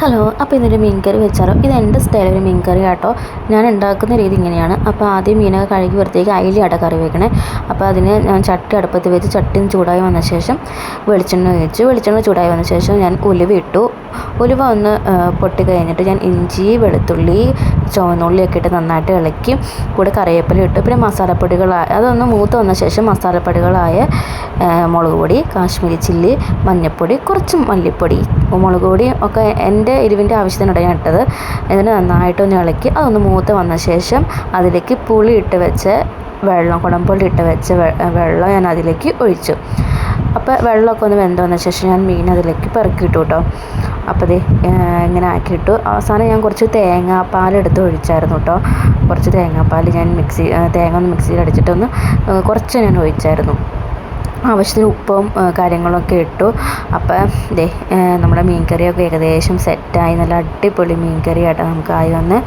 Hello, അപ്പോൾ ഇന്നൊരു മീൻ കറി വെച്ചാലോ? ഇത് എൻ്റെ സ്റ്റൈലൊരു മീൻ കറി കേട്ടോ. ഞാൻ ഉണ്ടാക്കുന്ന രീതി ഇങ്ങനെയാണ്. അപ്പോൾ ആദ്യം മീനൊക്കെ കഴുകി വൃത്തിയാക്കി അയിലയുടെ കറി വെക്കണേ. അപ്പോൾ അതിന് ഞാൻ ചട്ടി അടുപ്പത്ത് വെച്ച് ചട്ടിയും ചൂടായി വന്ന ശേഷം വെളിച്ചെണ്ണ ഒഴിച്ചു. വെളിച്ചെണ്ണ ചൂടായി വന്ന ശേഷം ഞാൻ ഉലുവ ഇട്ടു. ഉലുവ ഒന്ന് പൊട്ടി കഴിഞ്ഞിട്ട് ഞാൻ ഇഞ്ചി, വെളുത്തുള്ളി, ചുവന്നുള്ളിയൊക്കെ ഇട്ട് നന്നായിട്ട് ഇളക്കി കൂടെ കറിവേപ്പില ഇട്ടു. പിന്നെ മസാലപ്പൊടികളായ അതൊന്ന് മൂത്ത് വന്ന ശേഷം മസാലപ്പൊടികളായ മുളക് പൊടി, കാശ്മീരി ചില്ലി, മഞ്ഞൾപ്പൊടി, കുറച്ച് മല്ലിപ്പൊടി, മുളക് പൊടി ഒക്കെ എൻ്റെ എരിവിൻ്റെ ആവശ്യത്തിനാണ് ഞാൻ ഇട്ടത്. എന്നിട്ട് നന്നായിട്ടൊന്ന് ഇളക്കി അതൊന്ന് മൂത്ത് വന്ന ശേഷം അതിലേക്ക് പുളി ഇട്ട് വെച്ച് വെള്ളം, കുടംപുളി ഇട്ട് വെച്ച് വെള്ളം ഞാൻ അതിലേക്ക് ഒഴിച്ചു. അപ്പോൾ വെള്ളമൊക്കെ ഒന്ന് വെന്ത് വന്ന ശേഷം ഞാൻ മീൻ അതിലേക്ക് പെറുക്കിയിട്ടു കേട്ടോ. അപ്പോൾ ഇത് ഇങ്ങനെ ആക്കിയിട്ടു. അവസാനം ഞാൻ കുറച്ച് തേങ്ങാപ്പാലെടുത്ത് ഒഴിച്ചായിരുന്നു കേട്ടോ. കുറച്ച് തേങ്ങാപ്പാൽ ഞാൻ തേങ്ങ ഒന്ന് മിക്സിയിൽ അടിച്ചിട്ടൊന്ന് കുറച്ച് ഞാൻ ഒഴിച്ചായിരുന്നു. ആവശ്യത്തിന് ഉപ്പും കാര്യങ്ങളൊക്കെ ഇട്ടു. അപ്പം നമ്മുടെ മീൻ കറിയൊക്കെ ഏകദേശം സെറ്റായി. നല്ല അടിപൊളി മീൻ കറി ആയിട്ട് നമുക്കായി വന്ന്